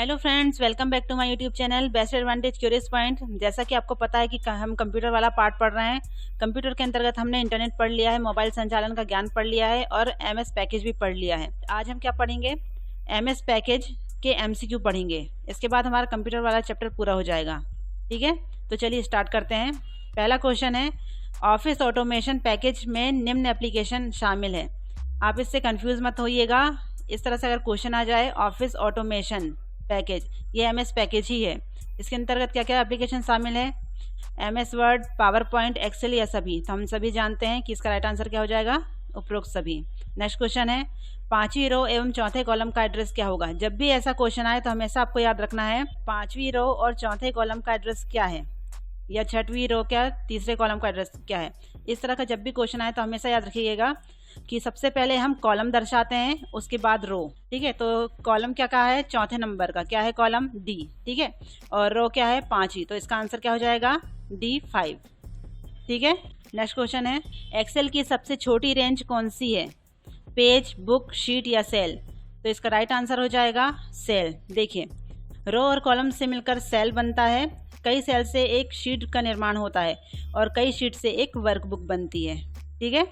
Hello friends, welcome back to my YouTube channel best advantage curious point. जैसा कि आपको पता है कि हम कंप्यूटर वाला पार्ट पढ़ रहे हैं। कंप्यूटर के अंतर्गत हमने इंटरनेट पढ़ लिया है, मोबाइल संचालन का ज्ञान पढ़ लिया है और एमएस पैकेज भी पढ़ लिया है। आज हम क्या पढ़ेंगे? एमएस पैकेज के एमसीक्यू पढ़ेंगे। इसके बाद हमारा कंप्यूटर वाला चैप्टर पूरा हो जाएगा। ठीक है, तो चलिए स्टार्ट करते हैं। पहला क्वेश्चन है, ऑफिस ऑटोमेशन पैकेज में निम्न एप्लीकेशन शामिल है। आप इससे कंफ्यूज मत होइएगा। इस तरह से अगर क्वेश्चन आ जाए ऑफिस ऑटोमेशन पैकेज, ये एमएस पैकेज ही है। इसके अंतर्गत क्या क्या एप्लीकेशन शामिल है? MS Word, PowerPoint, Excel या सभी। तो हम सभी जानते हैं कि इसका राइट आंसर क्या हो जाएगा? उपरोक्त सभी। नेक्स्ट क्वेश्चन है, पांचवी रो एवं चौथे कॉलम का एड्रेस क्या होगा? जब भी ऐसा क्वेश्चन आए तो हमेशा आपको याद रखना है पांचवी रो और चौथे कॉलम का एड्रेस क्या है, या छठवीं रो क्या, तीसरे कॉलम का एड्रेस क्या है। इस तरह का जब भी क्वेश्चन आए तो हमेशा याद रखिएगा कि सबसे पहले हम कॉलम दर्शाते हैं, उसके बाद रो। ठीक है, तो कॉलम क्या कहा है? चौथे नंबर का क्या है? Column D. ठीक है, और रो क्या है? पांचवी। तो इसका आंसर क्या हो जाएगा? D5। ठीक है, नेक्स्ट क्वेश्चन है, एक्सेल की सबसे छोटी रेंज कौन सी है? पेज, बुक, शीट या सेल? तो इसका राइट आंसर हो जाएगा सेल। देखिए, रो और कॉलम से मिलकर सेल बनता है। कई सेल से एक शीट का निर्माण होता है और कई शीट से एक वर्कबुक बनती है। ठीक है,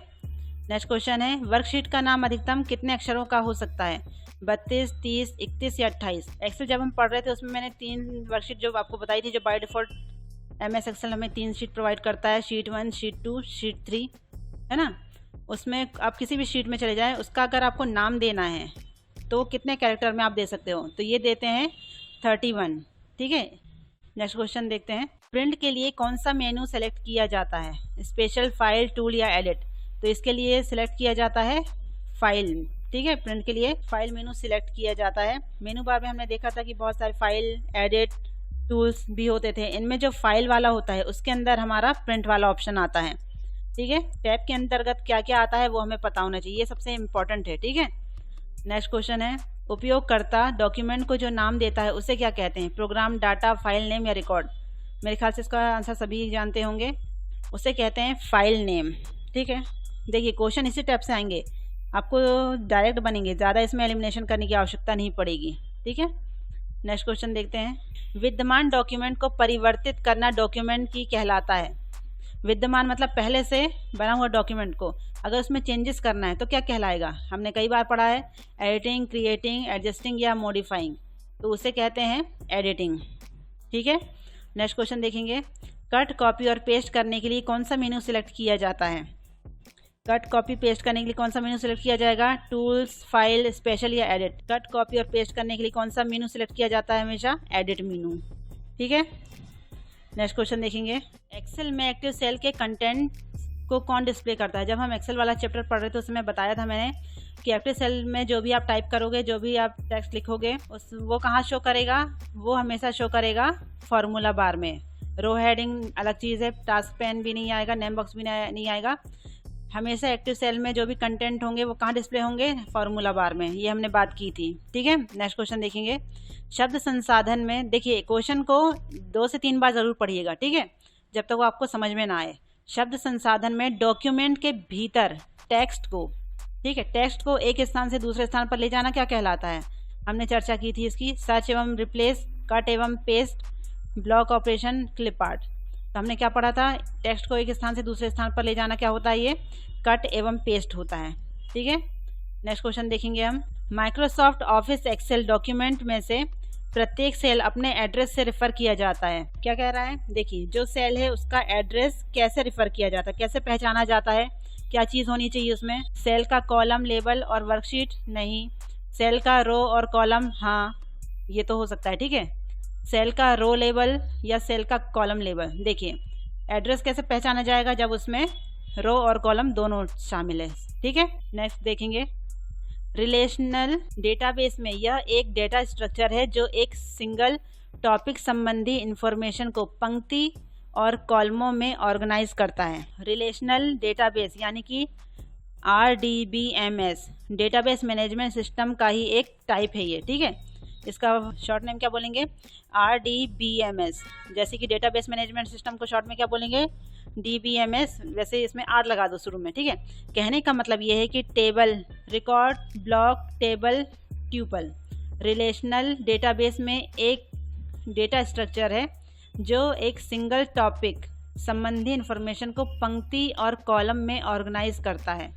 नेक्स्ट क्वेश्चन है, वर्कशीट का नाम अधिकतम कितने अक्षरों का हो सकता है? 32, 30, 31 या 28? एक्सेल जब हम पढ़ रहे थे उसमें मैंने 3 वर्कशीट जो आपको बताई थी, जो बाय डिफॉल्ट एमएस एक्सेल हमें 3 शीट प्रोवाइड करता है, शीट 1, शीट 2, शीट 3, है ना। उसमें आप किसी भी शीट में चले जाएं, उसका अगर आपको नाम देना है तो कितने कैरेक्टर में आप दे सकते हो? तो ये देते हैं 31। ठीक है, नेक्स्ट क्वेश्चन देखते हैं, प्रिंट के लिए कौन सा मेनू सेलेक्ट किया जाता है? स्पेशल, फाइल, टूल या एडिट? तो इसके लिए सिलेक्ट किया जाता है फाइल। ठीक है, प्रिंट के लिए फाइल मेनू सिलेक्ट किया जाता है। मेनू बार में हमने देखा था कि बहुत सारे फाइल, एडिट, टूल्स भी होते थे। इनमें जो फाइल वाला होता है उसके अंदर हमारा प्रिंट वाला ऑप्शन आता है। ठीक है, टैब के अंतर्गत क्या क्या आता है वो हमें पता होना चाहिए, ये सबसे इम्पोर्टेंट है। ठीक है, नेक्स्ट क्वेश्चन है, उपयोगकर्ता डॉक्यूमेंट को जो नाम देता है उसे क्या कहते हैं? प्रोग्राम, डाटा, फाइल नेम या रिकॉर्ड? मेरे ख्याल से इसका आंसर सभी जानते होंगे, उसे कहते हैं फाइल नेम। ठीक है, देखिए क्वेश्चन इसी टाइप से आएंगे, आपको डायरेक्ट बनेंगे, ज़्यादा इसमें एलिमिनेशन करने की आवश्यकता नहीं पड़ेगी। ठीक है, नेक्स्ट क्वेश्चन देखते हैं, विद्यमान डॉक्यूमेंट को परिवर्तित करना डॉक्यूमेंट की कहलाता है। विद्यमान मतलब पहले से बना हुआ डॉक्यूमेंट को अगर उसमें चेंजेस करना है तो क्या कहलाएगा? हमने कई बार पढ़ा है, एडिटिंग, क्रिएटिंग, एडजस्टिंग या मॉडिफाइंग। तो उसे कहते हैं एडिटिंग। ठीक है, नेक्स्ट क्वेश्चन देखेंगे, कट, कॉपी और पेस्ट करने के लिए कौन सा मेनू सिलेक्ट किया जाता है? कट, कॉपी, पेस्ट करने के लिए कौन सा मेनू सिलेक्ट किया जाएगा? टूल्स, फाइल, स्पेशल या एडिट? कट, कॉपी और पेस्ट करने के लिए कौन सा मेनू सिलेक्ट किया जाता है? हमेशा एडिट मेनू। ठीक है, नेक्स्ट क्वेश्चन देखेंगे, एक्सेल में एक्टिव सेल के कंटेंट को कौन डिस्प्ले करता है? जब हम एक्सेल वाला चैप्टर पढ़ रहे थे उसमें बताया था मैंने कि एक्टिव सेल में जो भी आप टाइप करोगे, जो भी आप टेक्स्ट लिखोगे, वो कहाँ शो करेगा? वो हमेशा शो करेगा फॉर्मूला बार में। रो हेडिंग अलग चीज़ है, टास्क पैन भी नहीं आएगा, नेम बॉक्स भी नहीं आएगा। हमेशा एक्टिव सेल में जो भी कंटेंट होंगे वो कहाँ डिस्प्ले होंगे? फॉर्मूला बार में। ये हमने बात की थी। ठीक है, नेक्स्ट क्वेश्चन देखेंगे, शब्द संसाधन में, देखिए क्वेश्चन को 2 से 3 बार जरूर पढ़िएगा। ठीक है, जब तक वो आपको समझ में ना आए। शब्द संसाधन में डॉक्यूमेंट के भीतर टेक्स्ट को, ठीक है, टेक्स्ट को एक स्थान से दूसरे स्थान पर ले जाना क्या कहलाता है? हमने चर्चा की थी इसकी, सर्च एवं रिप्लेस, कट एवं paste, block operation, clip art. तो हमने क्या पढ़ा था? टेक्स्ट को एक स्थान से दूसरे स्थान पर ले जाना क्या होता है? ये कट एवं पेस्ट होता है। ठीक है, नेक्स्ट क्वेश्चन देखेंगे हम, माइक्रोसॉफ्ट ऑफिस एक्सेल डॉक्यूमेंट में से प्रत्येक सेल अपने एड्रेस से रेफर किया जाता है। क्या कह रहा है? देखिए, जो सेल है उसका एड्रेस कैसे रेफर किया जाता है, कैसे पहचाना जाता है? क्या चीज़ होनी चाहिए उसमें? सेल का कॉलम, लेबल और वर्कशीट? नहीं। सेल का रो और कॉलम? हाँ, ये तो हो सकता है। ठीक है, सेल का रो लेबल या सेल का कॉलम लेबल? देखिए, एड्रेस कैसे पहचाना जाएगा? जब उसमें रो और कॉलम दोनों शामिल है। ठीक है, नेक्स्ट देखेंगे, रिलेशनल डेटाबेस में यह एक डेटा स्ट्रक्चर है जो एक सिंगल टॉपिक संबंधी इंफॉर्मेशन को पंक्ति और कॉलमों में ऑर्गेनाइज करता है। रिलेशनल डेटाबेस यानी कि RDBMS डेटाबेस मैनेजमेंट सिस्टम का ही एक टाइप है ये। ठीक है, इसका शॉर्ट नेम क्या बोलेंगे? RDBMS। जैसे कि डेटाबेस मैनेजमेंट सिस्टम को शॉर्ट में क्या बोलेंगे? DBMS। वैसे इसमें R लगा दो शुरू में। ठीक है, कहने का मतलब ये है कि table, record, block, table, tuple. Relational database में एक डेटा स्ट्रक्चर है जो एक सिंगल टॉपिक संबंधी इंफॉर्मेशन को पंक्ति और कॉलम में ऑर्गेनाइज करता है।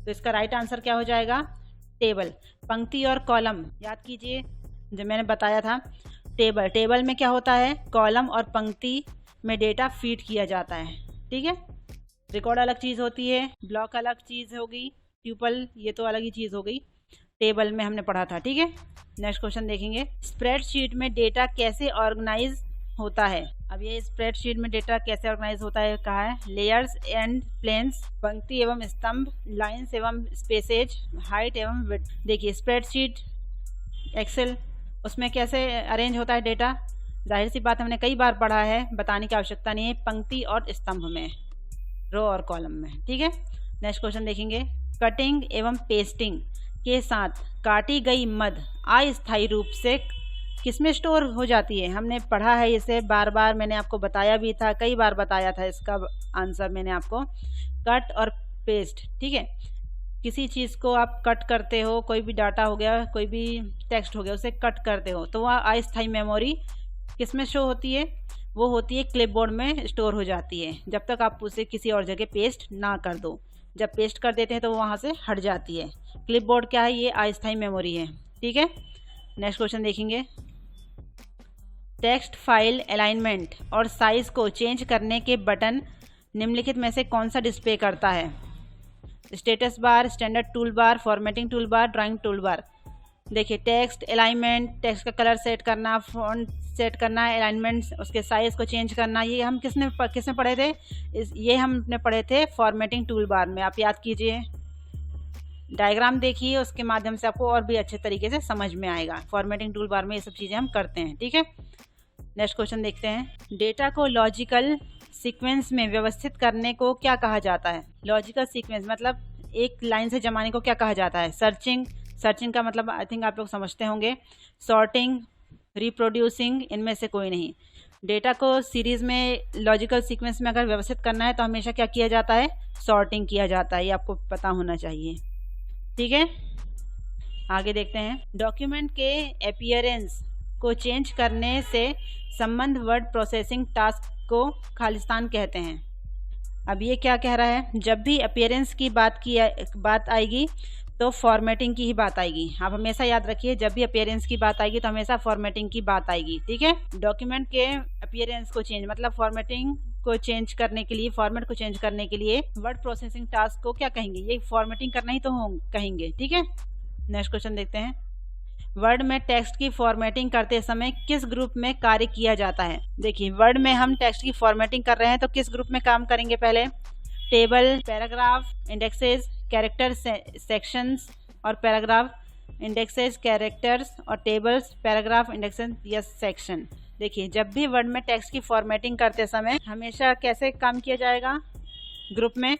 तो इसका राइट आंसर क्या हो जाएगा? टेबल। पंक्ति और कॉलम याद कीजिए जो मैंने बताया था। टेबल में क्या होता है? कॉलम और पंक्ति में डेटा फीड किया जाता है। ठीक है, रिकॉर्ड अलग चीज़ होती है, ब्लॉक अलग चीज़ होगी, ट्यूपल ये तो अलग ही चीज़ हो गई। टेबल में हमने पढ़ा था। ठीक है, नेक्स्ट क्वेश्चन देखेंगे। स्प्रेडशीट में डेटा कैसे ऑर्गेनाइज होता है? अब ये स्प्रेडशीट में डेटा कैसे ऑर्गेनाइज होता है कहा है। लेयर्स एंड प्लेन्स, पंक्ति एवं स्तंभ, लाइंस एवं स्पेसेज, हाइट एवं विड्थ। देखिए स्प्रेडशीट एक्सेल उसमें कैसे अरेंज होता है डेटा, जाहिर सी बात हमने कई बार पढ़ा है, बताने की आवश्यकता नहीं है। पंक्ति और स्तंभ में, रो और कॉलम में। ठीक है, नेक्स्ट क्वेश्चन देखेंगे। कटिंग एवं पेस्टिंग के साथ काटी गई मद अस्थायी रूप से किसमें स्टोर हो जाती है? हमने पढ़ा है इसे बार बार, मैंने आपको बताया भी था, कई बार बताया था इसका आंसर मैंने आपको। कट और पेस्ट। ठीक है, किसी चीज़ को आप कट करते हो, कोई भी डाटा हो गया, कोई भी टेक्स्ट हो गया, उसे कट करते हो तो वह अस्थायी मेमोरी किस में शो होती है? वो होती है क्लिपबोर्ड में स्टोर हो जाती है, जब तक आप उसे किसी और जगह पेस्ट ना कर दो। जब पेस्ट कर देते हैं तो वो वहाँ से हट जाती है। क्लिपबोर्ड क्या है? ये अस्थायी मेमोरी है। ठीक है, नेक्स्ट क्वेश्चन देखेंगे। टेक्स्ट फाइल अलाइनमेंट और साइज को चेंज करने के बटन निम्नलिखित में से कौन सा डिस्प्ले करता है? Status bar, standard tool bar, formatting tool bar, drawing tool bar. देखिए टेक्स्ट अलाइनमेंट, टेक्स्ट का कलर सेट करना, फॉन्ट सेट करना, अलाइनमेंट, उसके साइज को चेंज करना, ये हम किसने पढ़े थे? ये हमने पढ़े थे फॉर्मेटिंग टूल बार में। आप याद कीजिए, डायग्राम देखिए, उसके माध्यम से आपको और भी अच्छे तरीके से समझ में आएगा। फॉर्मेटिंग टूल बार में ये सब चीज़ें हम करते हैं। ठीक है, नेक्स्ट क्वेश्चन देखते हैं। डेटा को लॉजिकल सीक्वेंस में व्यवस्थित करने को क्या कहा जाता है? लॉजिकल सीक्वेंस मतलब एक लाइन से जमाने को क्या कहा जाता है? सर्चिंग का मतलब आई थिंक आप लोग समझते होंगे। सॉर्टिंग, रिप्रोड्यूसिंग, इनमें से कोई नहीं। डेटा को सीरीज में लॉजिकल सीक्वेंस में अगर व्यवस्थित करना है तो हमेशा क्या किया जाता है? सॉर्टिंग किया जाता है। ये आपको पता होना चाहिए। ठीक है, आगे देखते हैं। डॉक्यूमेंट के अपीयरेंस को चेंज करने से संबंध वर्ड प्रोसेसिंग टास्क को खालिस्तान कहते हैं। अब ये क्या कह रहा है? जब भी अपीयरेंस की बात आएगी तो फॉर्मेटिंग की ही बात आएगी। आप हमेशा याद रखिए, जब भी अपीयरेंस की बात आएगी तो हमेशा फॉर्मेटिंग की बात आएगी। ठीक है, डॉक्यूमेंट के अपीयरेंस को चेंज मतलब फॉर्मेटिंग को चेंज करने के लिए, फॉर्मेट को चेंज करने के लिए वर्ड प्रोसेसिंग टास्क को क्या कहेंगे? ये फॉर्मेटिंग करना ही तो कहेंगे। ठीक है, नेक्स्ट क्वेश्चन देखते हैं। वर्ड में टेक्स्ट की फॉर्मेटिंग करते समय किस ग्रुप में कार्य किया जाता है? देखिए वर्ड में हम टेक्स्ट की फॉर्मेटिंग कर रहे हैं तो किस ग्रुप में काम करेंगे? पहले table, paragraph, indexes, character, sections और पैराग्राफ, इंडेक्सेस, कैरेक्टर्स और टेबल्स, पैराग्राफ, इंडेक्सेस या सेक्शन। देखिए जब भी वर्ड में टेक्स्ट की फॉर्मेटिंग करते समय हमेशा कैसे काम किया जाएगा ग्रुप में?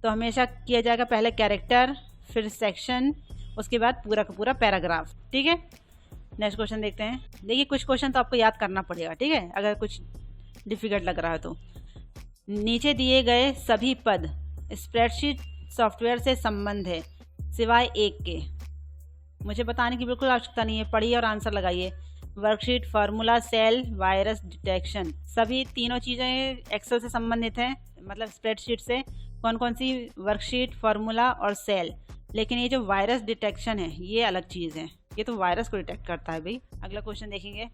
तो हमेशा किया जाएगा पहले कैरेक्टर, फिर सेक्शन, उसके बाद पूरा का पूरा पैराग्राफ। ठीक है, नेक्स्ट क्वेश्चन देखते हैं। देखिए कुछ क्वेश्चन तो आपको याद करना पड़ेगा। ठीक है, अगर कुछ डिफिकल्ट लग रहा है तो। नीचे दिए गए सभी पद स्प्रेडशीट सॉफ्टवेयर से संबंध है सिवाय एक के। मुझे बताने की बिल्कुल आवश्यकता नहीं है, पढ़िए और आंसर लगाइए। Worksheet, formula, cell, virus detection, सभी तीनों चीज़ें एक्सेल से संबंधित हैं, मतलब स्प्रेडशीट से। कौन कौन सी? वर्कशीट, फार्मूला और सेल। लेकिन ये जो वायरस डिटेक्शन है ये अलग चीज़ है, ये तो वायरस को डिटेक्ट करता है भाई। अगला क्वेश्चन देखेंगे।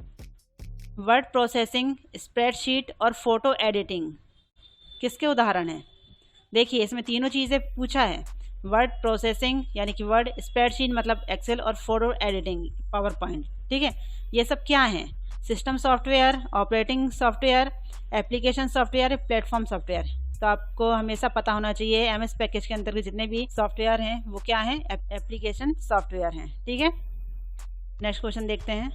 वर्ड प्रोसेसिंग, स्प्रेडशीट और फोटो एडिटिंग किसके उदाहरण हैं? देखिए इसमें तीनों चीज़ें पूछा है। वर्ड प्रोसेसिंग यानी कि वर्ड, स्प्रेडशीट मतलब एक्सेल और फोटो एडिटिंग पावर पॉइंट। ठीक है, ये सब क्या हैं? System software, operating software, application software, platform software. तो आपको हमेशा पता होना चाहिए एमएस पैकेज के अंतर्गत जितने भी सॉफ्टवेयर हैं वो क्या हैं? एप्लीकेशन सॉफ्टवेयर हैं। ठीक है, नेक्स्ट क्वेश्चन देखते हैं।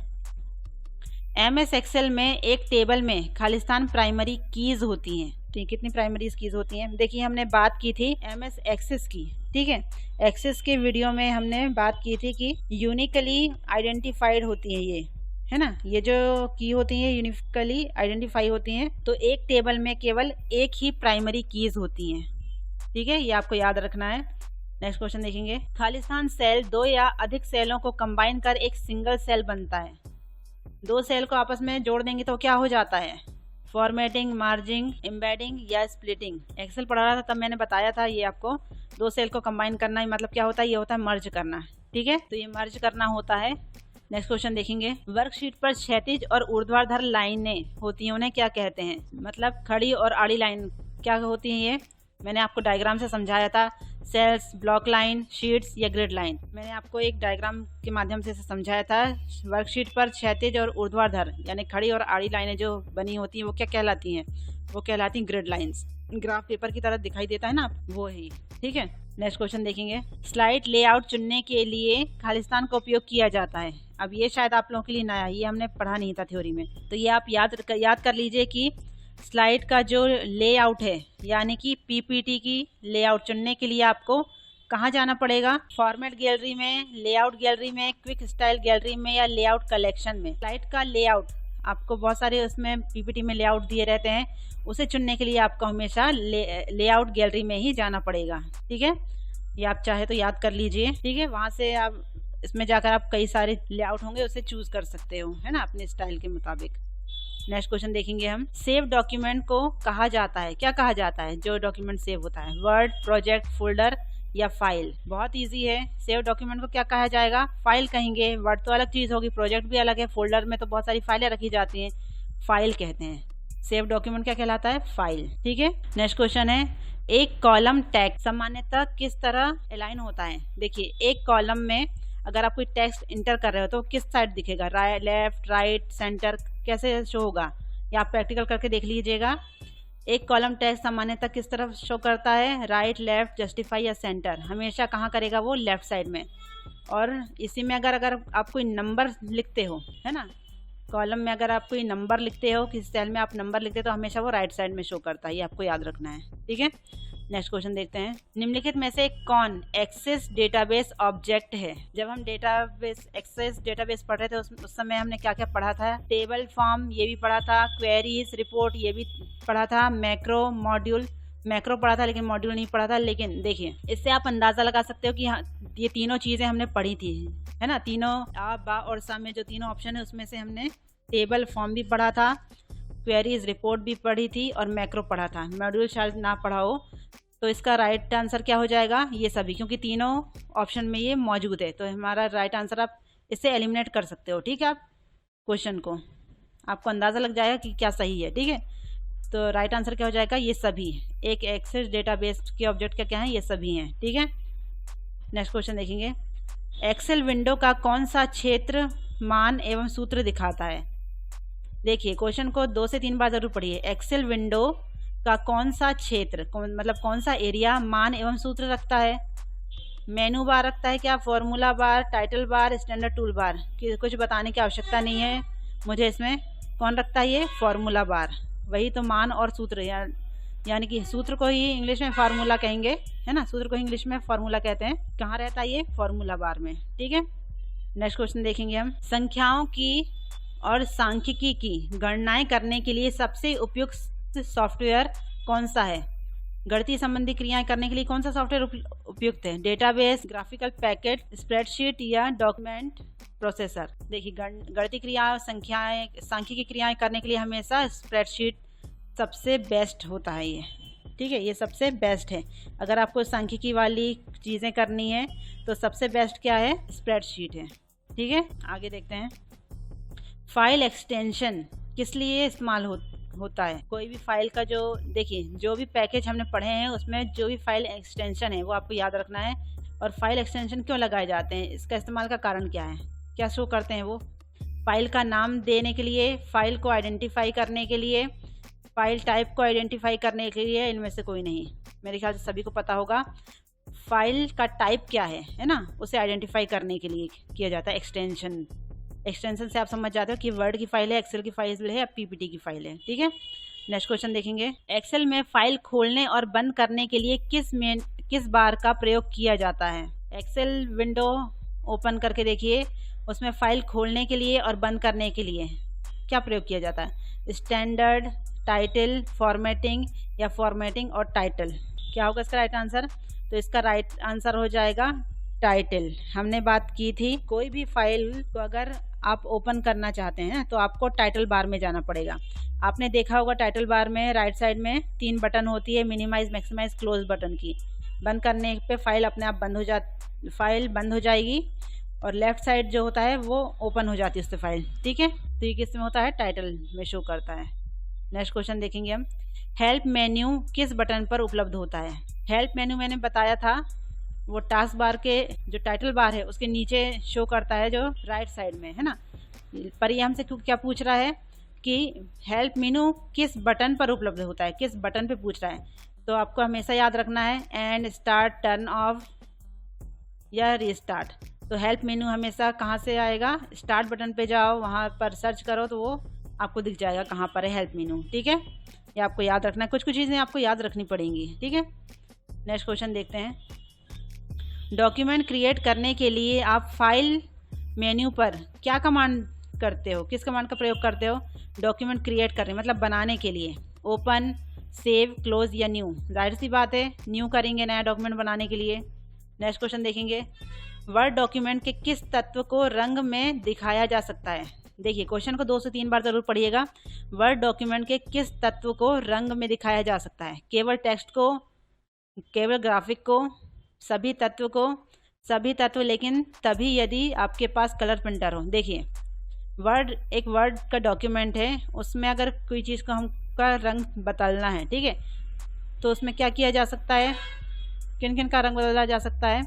एमएस एक्सेल में एक टेबल में खालिस्तान प्राइमरी कीज होती हैं। ठीक, कितनी प्राइमरी कीज होती हैं? देखिए हमने बात की थी एमएस एक्सेस की। ठीक है, एक्सेस के वीडियो में हमने बात की थी कि यूनिकली आइडेंटिफाइड होती है ये, है ना? ये जो की होती हैं यूनिकली आइडेंटिफाई होती हैं। तो एक टेबल में केवल एक ही प्राइमरी कीज होती हैं। ठीक है, ये आपको याद रखना है। नेक्स्ट क्वेश्चन देखेंगे, खालिस्तान सेल दो या अधिक सेलों को कंबाइन कर एक सिंगल सेल बनता है। दो सेल को आपस में जोड़ देंगे तो क्या हो जाता है? फॉर्मेटिंग, मार्जिंग, एम्बेडिंग या स्प्लिटिंग। एक्सेल पढ़ा रहा था तब मैंने बताया था ये आपको, दो सेल को कंबाइन करना ही मतलब क्या होता है? ये होता है मर्ज करना। ठीक है, तो ये मर्ज करना होता है। नेक्स्ट क्वेश्चन देखेंगे, वर्कशीट पर क्षैतिज और ऊर्ध्वाधर लाइनें होती हैं, उन्हें क्या कहते हैं? मतलब खड़ी और आड़ी लाइन क्या होती हैं? ये मैंने आपको डायग्राम से समझाया था, सेल्स, ब्लॉक लाइन, शीट्स या ग्रिड लाइन। मैंने आपको एक डायग्राम के माध्यम से समझाया था। वर्कशीट पर क्षैतिज और ऊर्ध्वाधर यानी खड़ी और आड़ी लाइनें जो बनी होती हैं वो क्या कहलाती हैं? वो कहलाती हैं ग्रिड लाइंस। ग्राफ पेपर की तरह दिखाई देता है ना, वो ही। ठीक है, नेक्स्ट क्वेश्चन देखेंगे, स्लाइड लेआउट चुनने के लिए खालिस्तान का उपयोग किया जाता है। अब ये शायद आप लोगों के लिए नया, ये हमने पढ़ा नहीं था थ्योरी में, तो ये आप याद कर लीजिए कि स्लाइड का जो लेआउट है यानी कि पीपीटी की लेआउट चुनने के लिए आपको कहाँ जाना पड़ेगा? फॉर्मेट गैलरी में, लेआउट गैलरी में, क्विक स्टाइल गैलरी में या लेआउट कलेक्शन में। स्लाइड का लेआउट आपको बहुत सारे उसमें पीपीटी में लेआउट दिए रहते हैं, उसे चुनने के लिए आपको हमेशा लेआउट गैलरी में ही जाना पड़ेगा। ठीक है, ये आप चाहे तो याद कर लीजिए। ठीक है, वहाँ से आप इसमें जाकर आप कई सारे लेआउट होंगे उसे चूज कर सकते हो, है ना, अपने स्टाइल के मुताबिक। नेक्स्ट क्वेश्चन देखेंगे हम, सेव डॉक्यूमेंट को कहा जाता है, क्या कहा जाता है जो डॉक्यूमेंट सेव होता है? वर्ड, प्रोजेक्ट, फोल्डर या फाइल? बहुत इजी है, सेव डॉक्यूमेंट को क्या कहा जाएगा? फाइल कहेंगे। वर्ड तो अलग चीज होगी, प्रोजेक्ट भी अलग है, फोल्डर में तो बहुत सारी फाइलें रखी जाती हैं, फाइल कहते हैं। सेव डॉक्यूमेंट क्या कहलाता है? फाइल। ठीक है, नेक्स्ट क्वेश्चन है, एक कॉलम टेक्स्ट सामान्यतः किस तरह अलाइन होता है? देखिए, एक कॉलम में अगर आप कोई टेक्स्ट इंटर कर रहे हो तो किस साइड दिखेगा? राइट, लेफ्ट, राइट, सेंटर, कैसे शो होगा? या आप प्रैक्टिकल करके देख लीजिएगा। एक कॉलम टेक्स्ट सामान्यतः किस तरफ शो करता है? राइट, लेफ्ट, जस्टिफाई या सेंटर। हमेशा कहाँ करेगा वो? लेफ्ट साइड में। और इसी में अगर आप कोई नंबर लिखते हो, है ना, कॉलम में अगर आप कोई नंबर लिखते हो, किसी सेल में आप नंबर लिखते हो तो हमेशा वो राइट साइड में शो करता है, ये आपको याद रखना है। ठीक है, नेक्स्ट क्वेश्चन देखते हैं, निम्नलिखित में से कौन एक्सेस डेटाबेस ऑब्जेक्ट है? जब हम एक्सेस डेटाबेस पढ़ रहे थे उस समय हमने क्या क्या पढ़ा था? टेबल, फॉर्म, ये भी पढ़ा था, क्वेरीज, रिपोर्ट, ये भी पढ़ा था, मैक्रो, मॉड्यूल, मैक्रो पढ़ा था लेकिन मॉड्यूल नहीं पढ़ा था। लेकिन देखिए, इससे आप अंदाजा लगा सकते हो कि हाँ, ये तीनों चीजें हमने पढ़ी थी, है ना। तीनों आ, बा और सा में जो तीनों ऑप्शन है उसमें से हमने टेबल, फॉर्म भी पढ़ा था, क्वेरीज, रिपोर्ट भी पढ़ी थी और मैक्रो पढ़ा था। मॉड्यूल शायद ना पढ़ा हो, तो इसका राइट आंसर क्या हो जाएगा? ये सभी, क्योंकि तीनों ऑप्शन में ये मौजूद है, तो हमारा राइट आंसर आप इससे एलिमिनेट कर सकते हो। ठीक है, आप क्वेश्चन को आपको अंदाजा लग जाएगा कि क्या सही है। ठीक है, तो राइट आंसर क्या हो जाएगा? ये सभी। एक एक्सेस डेटाबेस के ऑब्जेक्ट क्या है? ये सभी हैं। ठीक है, नेक्स्ट क्वेश्चन देखेंगे, एक्सेल विंडो का कौन सा क्षेत्र, मान एवं सूत्र दिखाता है? देखिए, क्वेश्चन को 2 से 3 बार जरूर पढ़िए। एक्सेल विंडो का कौन सा क्षेत्र, मतलब कौन सा एरिया मान एवं सूत्र रखता है? मेनू बार रखता है क्या? Formula bar, title bar, standard tool bar? कुछ बताने की आवश्यकता नहीं है मुझे, इसमें कौन रखता है? ये फॉर्मूला बार। वही तो मान और सूत्र, यानी कि सूत्र को ही इंग्लिश में फार्मूला कहेंगे, है ना, सूत्र को इंग्लिश में फार्मूला कहते हैं। कहाँ रहता है ये? फॉर्मूला बार में। ठीक है, नेक्स्ट क्वेश्चन देखेंगे हम, संख्याओं की और सांख्यिकी की गणनाएं करने के लिए सबसे उपयुक्त सॉफ्टवेयर कौन सा है? गणितीय संबंधी क्रियाएं करने के लिए कौन सा सॉफ्टवेयर उपयुक्त है? डेटाबेस, ग्राफिकल पैकेट, स्प्रेडशीट या डॉक्यूमेंट प्रोसेसर? देखिए, गणितीय क्रिया, संख्याएं, सांख्यिकी क्रियाएं करने के लिए हमेशा स्प्रेडशीट सबसे बेस्ट होता है ये। ठीक है, ये सबसे बेस्ट है। अगर आपको सांख्यिकी वाली चीज़ें करनी है तो सबसे बेस्ट क्या है? स्प्रेडशीट है। ठीक है, आगे देखते हैं, फाइल एक्सटेंशन किस लिए इस्तेमाल होता है? कोई भी फाइल का जो, देखिए, जो भी पैकेज हमने पढ़े हैं उसमें जो भी फाइल एक्सटेंशन है वो आपको याद रखना है। और फाइल एक्सटेंशन क्यों लगाए जाते हैं, इसका इस्तेमाल का कारण क्या है, क्या शो करते हैं वो? फाइल का नाम देने के लिए, फाइल को आइडेंटिफाई करने के लिए, फाइल टाइप को आइडेंटिफाई करने के लिए, इनमें से कोई नहीं। मेरे ख्याल से सभी को पता होगा फाइल का टाइप क्या है ना, उसे आइडेंटिफाई करने के लिए किया जाता है एक्सटेंशन। एक्सटेंशन से आप समझ जाते हो कि वर्ड की फाइल है, एक्सेल की फाइल है या पीपीटी की फाइल है। ठीक है, नेक्स्ट क्वेश्चन देखेंगे, एक्सेल में फाइल खोलने और बंद करने के लिए किस बार का प्रयोग किया जाता है? एक्सेल विंडो ओपन करके देखिए, उसमें फाइल खोलने के लिए और बंद करने के लिए क्या प्रयोग किया जाता है? स्टैंडर्ड, टाइटल, फॉर्मेटिंग या फॉर्मेटिंग और टाइटल? क्या होगा इसका राइट आंसर? तो इसका राइट आंसर हो जाएगा टाइटल। हमने बात की थी कोई भी फाइल को अगर आप ओपन करना चाहते हैं तो आपको टाइटल बार में जाना पड़ेगा। आपने देखा होगा टाइटल बार में राइट साइड में 3 बटन होती है, मिनिमाइज, मैक्सिमाइज, क्लोज बटन की। बंद करने पे फाइल अपने आप फाइल बंद हो जाएगी और लेफ्ट साइड जो होता है वो ओपन हो जाती है उससे फाइल। ठीक है, तो ये किस में होता है? टाइटल में शो करता है। नेक्स्ट क्वेश्चन देखेंगे हम। हेल्प मेन्यू किस बटन पर उपलब्ध होता है? हेल्प मेन्यू मैंने बताया था वो टास्क बार के जो टाइटल बार है उसके नीचे शो करता है, जो राइट साइड में है ना। पर ये हमसे क्या पूछ रहा है कि हेल्प मेन्यू किस बटन पर उपलब्ध होता है, किस बटन पे पूछ रहा है। तो आपको हमेशा याद रखना है एंड, स्टार्ट, टर्न ऑफ या रीस्टार्ट। तो हेल्प मेन्यू हमेशा कहाँ से आएगा? स्टार्ट बटन पे जाओ, वहाँ पर सर्च करो तो वो आपको दिख जाएगा कहाँ पर है हेल्प मेन्यू। ठीक है, ये आपको याद रखना है, कुछ कुछ चीज़ें आपको याद रखनी पड़ेंगी। ठीक है, नेक्स्ट क्वेश्चन देखते हैं। डॉक्यूमेंट क्रिएट करने के लिए आप फाइल मेन्यू पर क्या कमांड करते हो, किस कमांड का प्रयोग करते हो? डॉक्यूमेंट क्रिएट करने मतलब बनाने के लिए। ओपन, सेव, क्लोज या न्यू। जाहिर सी बात है न्यू करेंगे नया डॉक्यूमेंट बनाने के लिए। नेक्स्ट क्वेश्चन देखेंगे। वर्ड डॉक्यूमेंट के किस तत्व को रंग में दिखाया जा सकता है? देखिए क्वेश्चन को 2 से 3 बार जरूर पढ़िएगा। वर्ड डॉक्यूमेंट के किस तत्व को रंग में दिखाया जा सकता है? केवल टेक्स्ट को, केवल ग्राफिक को, सभी तत्व को? सभी तत्व, लेकिन तभी यदि आपके पास कलर प्रिंटर हो। देखिए एक वर्ड का डॉक्यूमेंट है, उसमें अगर कोई चीज़ को हमका रंग बदलना है, ठीक है, तो उसमें क्या किया जा सकता है? किन किन का रंग बदला जा सकता है?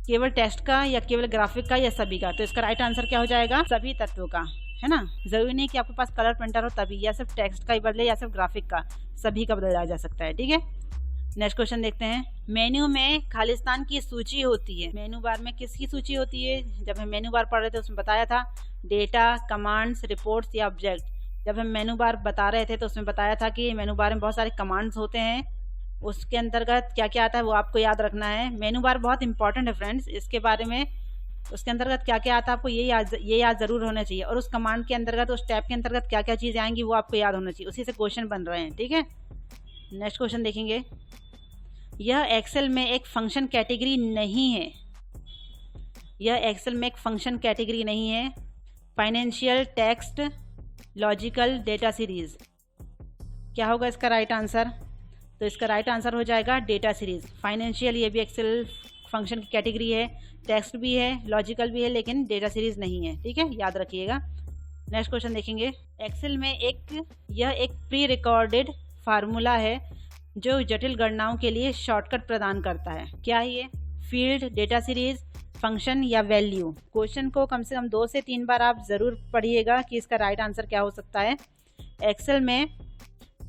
केवल टेक्स्ट का या केवल ग्राफिक का या सभी का? तो इसका राइट आंसर क्या हो जाएगा? सभी तत्वों का, है ना। जरूरी नहीं कि आपके पास कलर प्रिंटर हो तभी, या सिर्फ टेक्स्ट का ही बदले या सिर्फ ग्राफिक का, सभी का बदला जा सकता है। ठीक है, नेक्स्ट क्वेश्चन देखते हैं। मेन्यू में खालिस्तान की सूची होती है। मेन्यू बार में किसकी सूची होती है? जब हम मेन्यू बार पढ़ रहे थे उसमें बताया था डेटा, कमांड्स, रिपोर्ट्स या ऑब्जेक्ट। जब हम मेन्यू बार बता रहे थे तो उसमें बताया था कि मेन्यू बार में बहुत सारे कमांड्स होते हैं, उसके अंतर्गत क्या क्या आता है वो आपको याद रखना है। मेन्यू बार बहुत इंपॉर्टेंट है फ्रेंड्स, इसके बारे में उसके अंतर्गत क्या क्या आता है आपको ये याद जरूर होना चाहिए। और उस कमांड के अंतर्गत, उस टैब के अंतर्गत क्या क्या चीज़ें आएंगी वो आपको याद होना चाहिए, उसी से क्वेश्चन बन रहे हैं। ठीक है, नेक्स्ट क्वेश्चन देखेंगे। यह एक्सेल में एक फंक्शन कैटेगरी नहीं है। यह एक्सेल में एक फंक्शन कैटेगरी नहीं है। Financial, text, logical, data series. क्या होगा इसका राइट आंसर? तो इसका राइट आंसर हो जाएगा डेटा सीरीज। फाइनेंशियल ये भी एक्सेल फंक्शन की कैटेगरी है, टेक्स्ट भी है, लॉजिकल भी है, लेकिन डेटा सीरीज नहीं है। ठीक है, याद रखिएगा। नेक्स्ट क्वेश्चन देखेंगे। एक्सेल में यह एक प्री रिकॉर्डेड फार्मूला है जो जटिल गणनाओं के लिए शॉर्टकट प्रदान करता है। क्या है ये? फील्ड, डेटा सीरीज, फंक्शन या वैल्यू? क्वेश्चन को कम से कम 2 से 3 बार आप ज़रूर पढ़िएगा कि इसका राइट आंसर क्या हो सकता है। एक्सेल में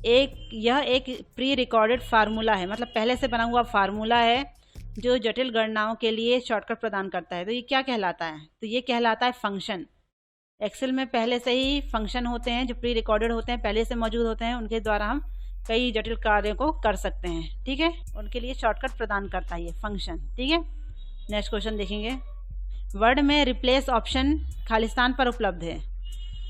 यह एक प्री रिकॉर्डेड फार्मूला है, मतलब पहले से बना हुआ फार्मूला है जो जटिल गणनाओं के लिए शॉर्टकट प्रदान करता है। तो ये क्या कहलाता है? तो ये कहलाता है फंक्शन। एक्सेल में पहले से ही फंक्शन होते हैं जो प्री रिकॉर्डेड होते हैं, पहले से मौजूद होते हैं, उनके द्वारा हम कई जटिल कार्यों को कर सकते हैं। ठीक है, उनके लिए शॉर्टकट प्रदान करता है ये फंक्शन। ठीक है, नेक्स्ट क्वेश्चन देखेंगे। वर्ड में रिप्लेस ऑप्शन खालिस्तान पर उपलब्ध है।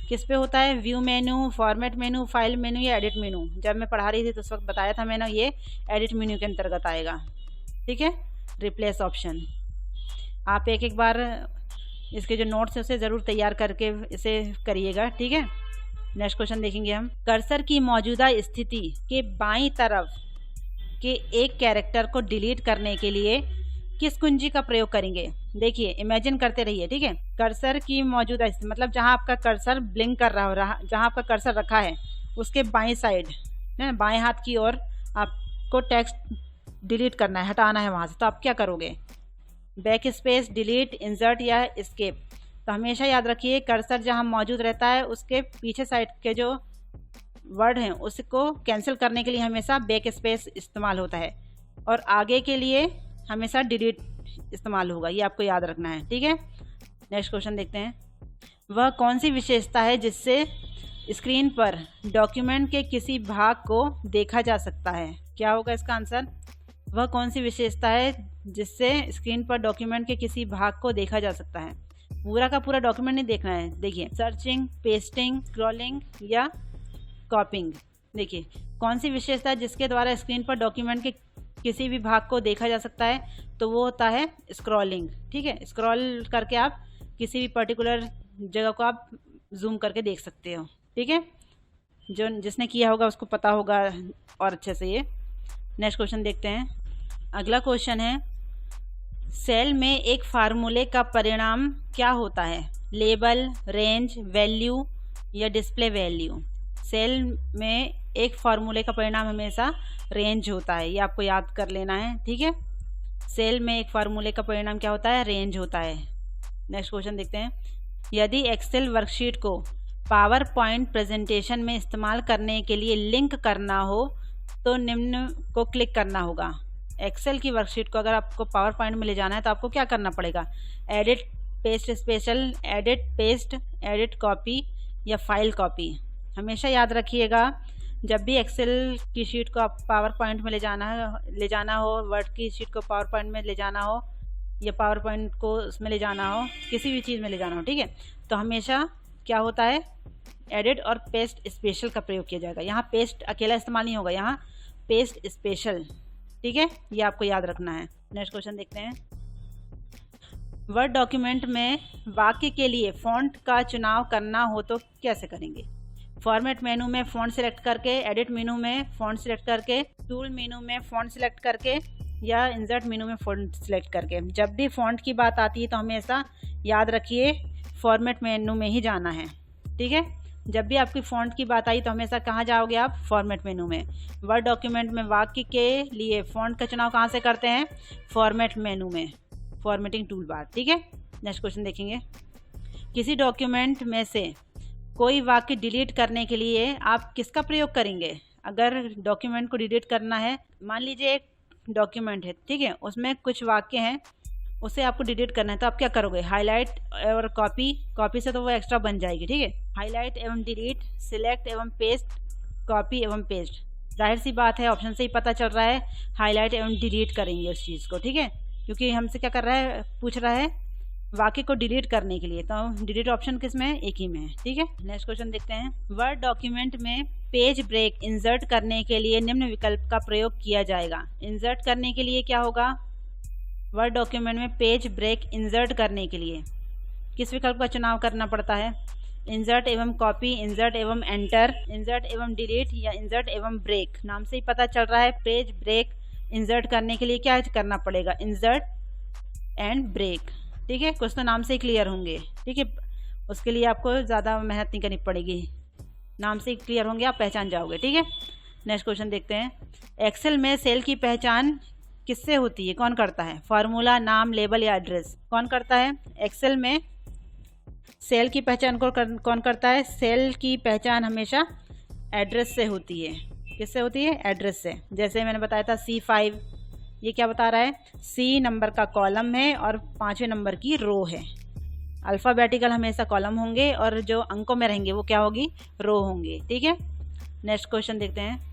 किस पे होता है? व्यू मेनू, फॉर्मेट मेनू, फाइल मेनू या एडिट मेनू? जब मैं पढ़ा रही थी तो उस वक्त बताया था मैंने, ये एडिट मेनू के अंतर्गत आएगा। ठीक है, रिप्लेस ऑप्शन। आप एक बार इसके जो नोट्स है उसे ज़रूर तैयार करके इसे करिएगा। ठीक है, नेक्स्ट क्वेश्चन देखेंगे हम। कर्सर की मौजूदा स्थिति के बाईं तरफ के एक कैरेक्टर को डिलीट करने के लिए किस कुंजी का प्रयोग करेंगे? देखिए इमेजिन करते रहिए। ठीक है, कर्सर की मौजूदा स्थिति मतलब जहां आपका कर्सर ब्लिंक कर रहा, जहां आपका कर्सर रखा है उसके बाईं साइड, बाएं हाथ की ओर आपको टेक्स्ट डिलीट करना है, हटाना है वहां से। तो आप क्या करोगे? बैक स्पेस, डिलीट, इंसर्ट या एस्केप? तो हमेशा याद रखिए कर्सर जहां मौजूद रहता है उसके पीछे साइड के जो वर्ड हैं उसको कैंसिल करने के लिए हमेशा बैक स्पेस इस्तेमाल होता है, और आगे के लिए हमेशा डिलीट इस्तेमाल होगा, ये आपको याद रखना है। ठीक है, नेक्स्ट क्वेश्चन देखते हैं। वह कौन सी विशेषता है जिससे स्क्रीन पर डॉक्यूमेंट के किसी भाग को देखा जा सकता है? क्या होगा इसका आंसर? वह कौन सी विशेषता है जिससे स्क्रीन पर डॉक्यूमेंट के किसी भाग को देखा जा सकता है? पूरा का पूरा डॉक्यूमेंट नहीं देखना है। देखिए सर्चिंग, पेस्टिंग, स्क्रॉलिंग या कॉपिंग। देखिए कौन सी विशेषता है जिसके द्वारा स्क्रीन पर डॉक्यूमेंट के किसी भी भाग को देखा जा सकता है, तो वो होता है स्क्रॉलिंग। ठीक है, स्क्रॉल करके आप किसी भी पर्टिकुलर जगह को आप जूम करके देख सकते हो। ठीक है, जो जिसने किया होगा उसको पता होगा और अच्छे से ये। नेक्स्ट क्वेश्चन देखते हैं। अगला क्वेश्चन है, सेल में एक फार्मूले का परिणाम क्या होता है? लेबल, रेंज, वैल्यू या डिस्प्ले वैल्यू। सेल में एक फार्मूले का परिणाम हमेशा रेंज होता है, ये आपको याद कर लेना है। ठीक है, सेल में एक फार्मूले का परिणाम क्या होता है? रेंज होता है। नेक्स्ट क्वेश्चन देखते हैं। यदि एक्सेल वर्कशीट को पावर पॉइंट प्रेजेंटेशन में इस्तेमाल करने के लिए लिंक करना हो तो निम्न को क्लिक करना होगा। एक्सेल की वर्कशीट को अगर आपको पावर पॉइंट में ले जाना है तो आपको क्या करना पड़ेगा? Edit, paste special, edit, paste, edit copy या फाइल कॉपी। हमेशा याद रखिएगा, जब भी एक्सेल की शीट को आप पावर पॉइंट में ले जाना हो, वर्ड की शीट को पावर पॉइंट में ले जाना हो या पावर पॉइंट को उसमें ले जाना हो, किसी भी चीज़ में ले जाना हो, ठीक है, तो हमेशा क्या होता है? एडिट और पेस्ट स्पेशल का प्रयोग किया जाएगा। यहाँ पेस्ट अकेला इस्तेमाल नहीं होगा, यहाँ पेस्ट स्पेशल। ठीक है, ये आपको याद रखना है। नेक्स्ट क्वेश्चन देखते हैं। वर्ड डॉक्यूमेंट में वाक्य के लिए फॉन्ट का चुनाव करना हो तो कैसे करेंगे? फॉर्मेट मेनू में फॉन्ट सिलेक्ट करके, एडिट मेनू में फॉन्ट सिलेक्ट करके, टूल मेनू में फॉन्ट सिलेक्ट करके या इंसर्ट मेनू में फॉन्ट सिलेक्ट करके। जब भी फॉन्ट की बात आती है तो हमेशा याद रखिए फॉर्मेट मेनू में ही जाना है। ठीक है, जब भी आपकी फॉन्ट की बात आई तो हमेशा कहाँ जाओगे आप? फॉर्मेट मेनू में। वर्ड डॉक्यूमेंट में वाक्य के लिए फॉन्ट का चुनाव कहाँ से करते हैं? फॉर्मेट मेनू में, फॉर्मेटिंग टूल बार। ठीक है, नेक्स्ट क्वेश्चन देखेंगे। किसी डॉक्यूमेंट में से कोई वाक्य डिलीट करने के लिए आप किसका प्रयोग करेंगे? अगर डॉक्यूमेंट को डिलीट करना है, मान लीजिए एक डॉक्यूमेंट है, ठीक है, उसमें कुछ वाक्य हैं, उसे आपको डिलीट करना है, तो आप क्या करोगे? हाईलाइट और कॉपी, कॉपी से तो वो एक्स्ट्रा बन जाएगी। ठीक है, हाईलाइट एवं डिलीट, सिलेक्ट एवं पेस्ट, कॉपी एवं पेस्ट। जाहिर सी बात है, ऑप्शन से ही पता चल रहा है हाईलाइट एवं डिलीट करेंगे उस चीज़ को। ठीक है, क्योंकि हमसे क्या कर रहा है? पूछ रहा है वाक्य को डिलीट करने के लिए, तो डिलीट ऑप्शन किस में है? एक ही में है। ठीक है, नेक्स्ट क्वेश्चन देखते हैं। वर्ड डॉक्यूमेंट में पेज ब्रेक इंसर्ट करने के लिए निम्न विकल्प का प्रयोग किया जाएगा। इंसर्ट करने के लिए क्या होगा? वर्ड डॉक्यूमेंट में पेज ब्रेक इंसर्ट करने के लिए किस विकल्प का चुनाव करना पड़ता है? इंसर्ट एवं कॉपी, इंसर्ट एवं एंटर, इंसर्ट एवं डिलीट या इंसर्ट एवं ब्रेक। नाम से ही पता चल रहा है पेज ब्रेक इंसर्ट करने के लिए क्या करना पड़ेगा? Insert and break. ठीक है, कुछ तो नाम से ही क्लियर होंगे। ठीक है, उसके लिए आपको ज़्यादा मेहनत नहीं करनी पड़ेगी, नाम से ही क्लियर होंगे, आप पहचान जाओगे। ठीक है, नेक्स्ट क्वेश्चन देखते हैं। एक्सेल में सेल की पहचान किससे होती है? कौन करता है? फार्मूला, नाम, लेबल या एड्रेस? कौन करता है? एक्सेल में सेल की पहचान कौन करता है? सेल की पहचान हमेशा एड्रेस से होती है। किससे होती है? एड्रेस से। जैसे मैंने बताया था C5, ये क्या बता रहा है? C नंबर का कॉलम है और 5वें नंबर की रो है। अल्फ़ाबेटिकल हमेशा कॉलम होंगे और जो अंकों में रहेंगे वो क्या होगी? रो होंगे। ठीक है, नेक्स्ट क्वेश्चन देखते हैं।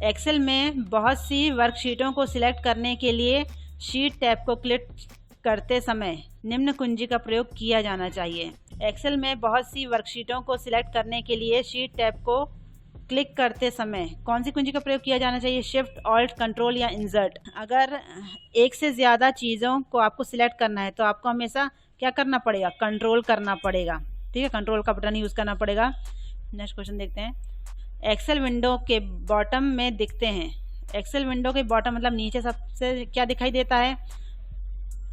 एक्सेल में बहुत सी वर्कशीटों को सिलेक्ट करने के लिए शीट टैब को क्लिक करते समय निम्न कुंजी का प्रयोग किया जाना चाहिए। एक्सेल में बहुत सी वर्कशीटों को सिलेक्ट करने के लिए शीट टैब को क्लिक करते समय कौन सी कुंजी का प्रयोग किया जाना चाहिए? शिफ्ट, ऑल्ट, कंट्रोल या इंसर्ट। अगर एक से ज़्यादा चीज़ों को आपको सिलेक्ट करना है तो आपको हमेशा क्या करना पड़ेगा? कंट्रोल करना पड़ेगा। ठीक है, कंट्रोल का बटन यूज़ करना पड़ेगा। नेक्स्ट क्वेश्चन देखते हैं। एक्सेल विंडो के बॉटम में दिखते हैं। एक्सेल विंडो के बॉटम मतलब नीचे सबसे क्या दिखाई देता है?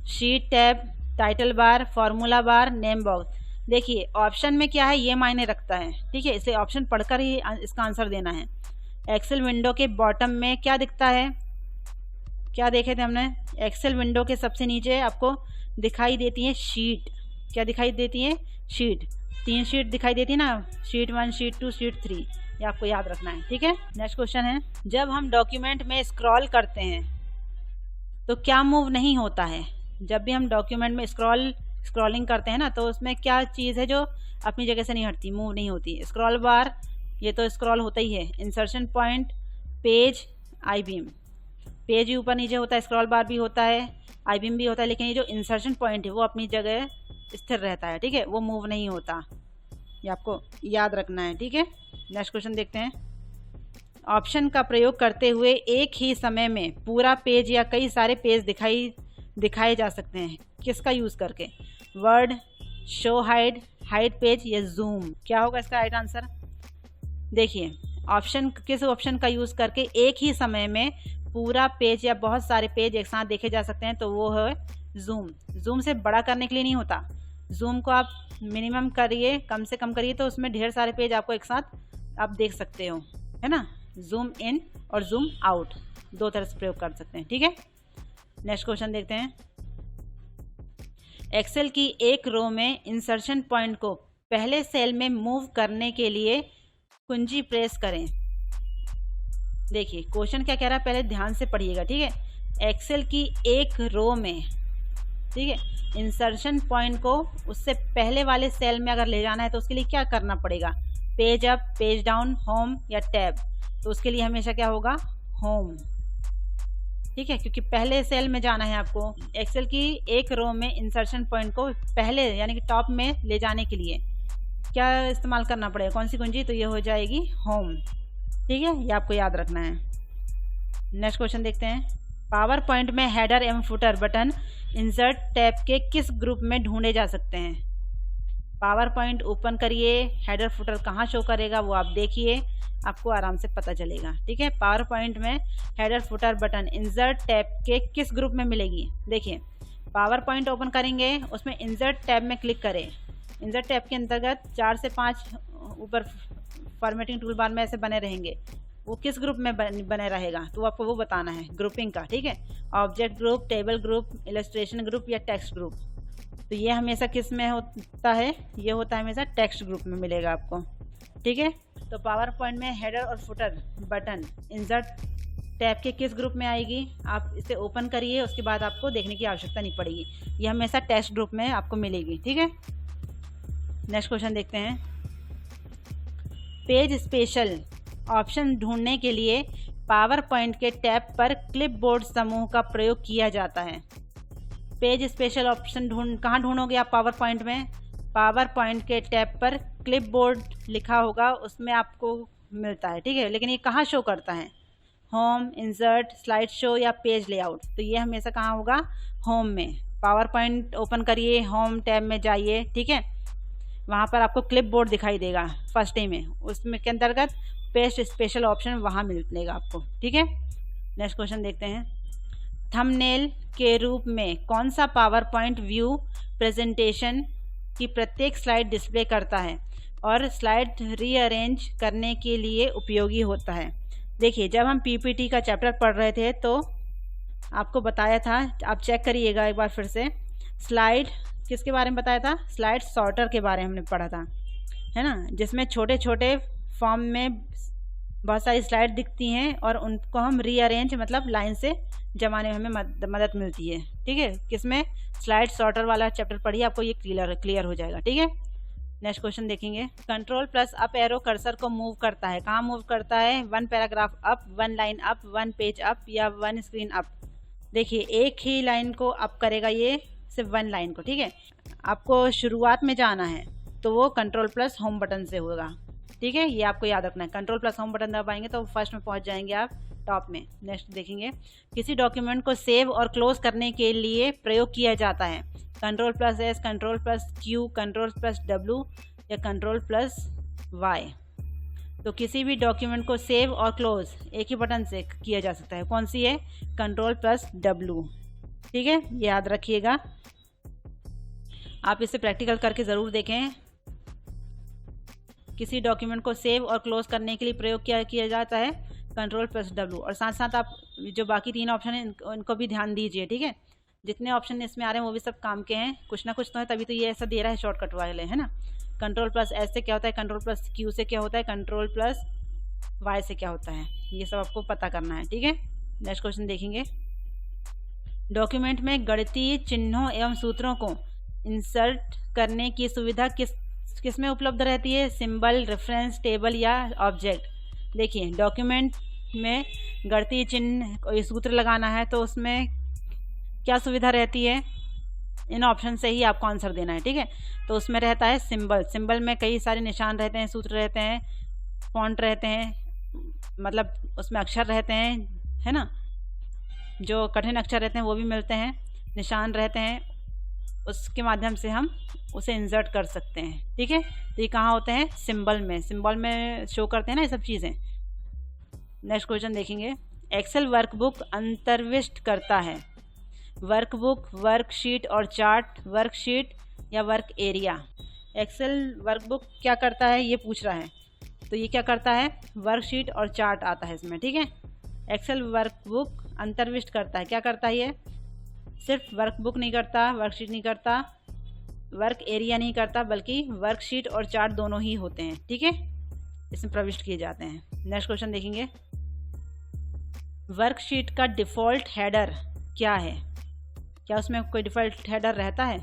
Sheet tab, title bar, formula bar, name box. देखिए ऑप्शन में क्या है ये मायने रखता है। ठीक है, इसे ऑप्शन पढ़कर ही इसका आंसर देना है। एक्सेल विंडो के बॉटम में क्या दिखता है? क्या देखे थे हमने? एक्सेल विंडो के सबसे नीचे आपको दिखाई देती है शीट। क्या दिखाई देती है? शीट। 3 शीट दिखाई देती है ना, शीट 1, शीट 2, शीट 3। ये आपको याद रखना है। ठीक है, नेक्स्ट क्वेश्चन है। जब हम डॉक्यूमेंट में स्क्रॉल करते हैं तो क्या मूव नहीं होता है? जब भी हम डॉक्यूमेंट में स्क्रॉलिंग करते हैं ना, तो उसमें क्या चीज़ है जो अपनी जगह से नहीं हटती, मूव नहीं होती? स्क्रॉल बार, ये तो स्क्रॉल होता ही है। इंसर्शन पॉइंट, पेज, आई बीम। पेज ही ऊपर नीचे होता है, स्क्रॉल बार भी होता है, आई बीम भी होता है, लेकिन ये जो इंसर्शन पॉइंट है वो अपनी जगह स्थिर रहता है। ठीक है, वो मूव नहीं होता, ये आपको याद रखना है। ठीक है, नेक्स्ट क्वेश्चन देखते हैं। ऑप्शन का प्रयोग करते हुए एक ही समय में पूरा पेज या कई सारे पेज दिखाए जा सकते हैं। किसका यूज़ करके? Word, show hide, hide page या जूम। क्या होगा इसका राइट आंसर? देखिए, किस ऑप्शन का यूज़ करके एक ही समय में पूरा पेज या बहुत सारे पेज एक साथ देखे जा सकते हैं? तो वो है जूम। जूम से बड़ा करने के लिए नहीं होता। जूम को आप मिनिमम करिए, कम से कम करिए, तो उसमें ढेर सारे पेज आपको एक साथ आप देख सकते हो, है ना। जूम इन और जूम आउट दो तरह से प्रयोग कर सकते हैं, ठीक है। नेक्स्ट क्वेश्चन देखते हैं। एक्सेल की एक रो में इंसर्शन पॉइंट को पहले सेल में मूव करने के लिए कुंजी प्रेस करें। देखिए क्वेश्चन क्या कह रहा है, पहले ध्यान से पढ़िएगा, ठीक है। एक्सेल की एक रो में, ठीक है, इंसर्शन पॉइंट को उससे पहले वाले सेल में अगर ले जाना है तो उसके लिए क्या करना पड़ेगा? Page up, page down, home या टैब। तो उसके लिए हमेशा क्या होगा? होम, ठीक है, क्योंकि पहले सेल में जाना है आपको। एक्सेल की एक रो में इंसर्शन पॉइंट को पहले यानी कि टॉप में ले जाने के लिए क्या इस्तेमाल करना पड़ेगा? कौन सी कुंजी? तो ये हो जाएगी होम, ठीक है, ये आपको याद रखना है। नेक्स्ट क्वेश्चन देखते हैं। पावर पॉइंट में हेडर एवं फुटर बटन इंसर्ट टैब के किस ग्रुप में ढूंढे जा सकते हैं? पावर पॉइंट ओपन करिए, हेडर फुटर कहाँ शो करेगा वो आप देखिए, आपको आराम से पता चलेगा, ठीक है। पावर पॉइंट में header footer button insert tab के किस ग्रुप में मिलेगी? देखिए, पावर पॉइंट ओपन करेंगे, उसमें इंसर्ट टैब में क्लिक करें। इंसर्ट टैब के अंतर्गत 4 से 5 ऊपर फॉर्मेटिंग टूल बार में ऐसे बने रहेंगे, वो किस ग्रुप में बने रहेगा? तो आपको वो बताना है ग्रुपिंग का, ठीक है। Object group, table group, illustration group या टेक्स्ट ग्रुप। तो ये हमेशा किस में होता है? ये होता है हमेशा टेक्स्ट ग्रुप में मिलेगा आपको, ठीक है। तो पावर पॉइंट में हेडर और फुटर बटन इंसर्ट टैब के किस ग्रुप में आएगी? आप इसे ओपन करिए, उसके बाद आपको देखने की आवश्यकता नहीं पड़ेगी, ये हमेशा टेक्स्ट ग्रुप में आपको मिलेगी, ठीक है। नेक्स्ट क्वेश्चन देखते हैं। पेज स्पेशल ऑप्शन ढूंढने के लिए पावर पॉइंट के टैब पर क्लिपबोर्ड समूह का प्रयोग किया जाता है। पेज स्पेशल ऑप्शन कहाँ ढूंढोगे आप? पावर पॉइंट में पावर पॉइंट के टैब पर क्लिपबोर्ड लिखा होगा, उसमें आपको मिलता है, ठीक है। लेकिन ये कहाँ शो करता है? होम, इंसर्ट, स्लाइड शो या पेज लेआउट। तो ये हमेशा कहाँ होगा? होम में। पावर पॉइंट ओपन करिए, होम टैब में जाइए, ठीक है, वहाँ पर आपको क्लिपबोर्ड दिखाई देगा फर्स्ट डे में, उसमें के अंतर्गत पेज स्पेशल ऑप्शन वहाँ मिलेगा आपको, ठीक है। नेक्स्ट क्वेश्चन देखते हैं। थंबनेल के रूप में कौन सा पावर पॉइंट व्यू प्रेजेंटेशन की प्रत्येक स्लाइड डिस्प्ले करता है और स्लाइड रीअरेंज करने के लिए उपयोगी होता है? देखिए, जब हम पीपीटी का चैप्टर पढ़ रहे थे तो आपको बताया था, आप चेक करिएगा एक बार फिर से। स्लाइड किसके बारे में बताया था? स्लाइड सॉर्टर के बारे में हमने पढ़ा था, है ना, जिसमें छोटे छोटे फॉर्म में बहुत सारी स्लाइड दिखती हैं और उनको हम रीअरेंज मतलब लाइन से जमाने में हमें मदद मिलती है, ठीक है। किसमें? स्लाइड सॉर्टर वाला चैप्टर पढ़िए, आपको ये क्लियर हो जाएगा, ठीक है। नेक्स्ट क्वेश्चन देखेंगे। Control plus up arrow cursor को मूव करता है, कहाँ मूव करता है? 1 paragraph up, 1 line up, 1 page up या 1 स्क्रीन अप। देखिए, एक ही लाइन को अप करेगा, ये सिर्फ 1 लाइन को, ठीक है। आपको शुरुआत में जाना है तो वो कंट्रोल प्लस होम बटन से होगा, ठीक है, ये आपको याद रखना है। कंट्रोल प्लस होम बटन दबाएंगे तो फर्स्ट में पहुंच जाएंगे आप टॉप में। नेक्स्ट देखेंगे। किसी डॉक्यूमेंट को सेव और क्लोज करने के लिए प्रयोग किया जाता है? Control plus S, control plus Q, control plus W या कंट्रोल प्लस वाई। तो किसी भी डॉक्यूमेंट को सेव और क्लोज एक ही बटन से किया जा सकता है, कौन सी है? कंट्रोल प्लस डब्ल्यू, ठीक है, ये याद रखिएगा। आप इसे प्रैक्टिकल करके ज़रूर देखें। किसी डॉक्यूमेंट को सेव और क्लोज करने के लिए प्रयोग किया जाता है कंट्रोल प्लस डब्ल्यू। और साथ साथ आप जो बाकी 3 ऑप्शन हैं उनको भी ध्यान दीजिए, ठीक है। जितने ऑप्शन इसमें आ रहे हैं वो भी सब काम के हैं, कुछ ना कुछ तो है, तभी तो ये ऐसा दे रहा है शॉर्टकट वाले, है ना। कंट्रोल प्लस एस से क्या होता है, कंट्रोल प्लस क्यू से क्या होता है, कंट्रोल प्लस वाई से क्या होता है, ये सब आपको पता करना है, ठीक है। नेक्स्ट क्वेश्चन देखेंगे। डॉक्यूमेंट में गणितीय चिन्हों एवं सूत्रों को इंसर्ट करने की सुविधा किस में उपलब्ध रहती है? सिंबल, रेफरेंस, टेबल या ऑब्जेक्ट। देखिए, डॉक्यूमेंट में गणितीय चिन्ह कोई सूत्र लगाना है तो उसमें क्या सुविधा रहती है? इन ऑप्शन से ही आपको आंसर देना है, ठीक है। तो उसमें रहता है सिंबल। सिंबल में कई सारे निशान रहते हैं, सूत्र रहते हैं, फॉन्ट रहते हैं, मतलब उसमें अक्षर रहते हैं, है ना, जो कठिन अक्षर रहते हैं वो भी मिलते हैं, निशान रहते हैं, उसके माध्यम से हम उसे इंसर्ट कर सकते हैं। ठीक है, तो ये कहाँ होते हैं, सिंबल में, सिंबल में शो करते हैं ना ये सब चीज़ें। नेक्स्ट क्वेश्चन देखेंगे, एक्सेल वर्कबुक अंतर्विष्ट करता है। वर्कबुक, वर्कशीट और चार्ट, वर्कशीट या वर्क एरिया। एक्सेल वर्कबुक क्या करता है ये पूछ रहा है, तो ये क्या करता है, वर्कशीट और चार्ट आता है इसमें। ठीक है, एक्सेल वर्कबुक अंतर्विष्ट करता है, क्या करता है ये, सिर्फ वर्कबुक नहीं करता, वर्कशीट नहीं करता, वर्क एरिया नहीं करता, बल्कि वर्कशीट और चार्ट दोनों ही होते हैं। ठीक है, इसमें प्रविष्ट किए जाते हैं। नेक्स्ट क्वेश्चन देखेंगे, वर्कशीट का डिफ़ॉल्ट हेडर क्या है। क्या उसमें कोई डिफ़ॉल्ट हेडर रहता है।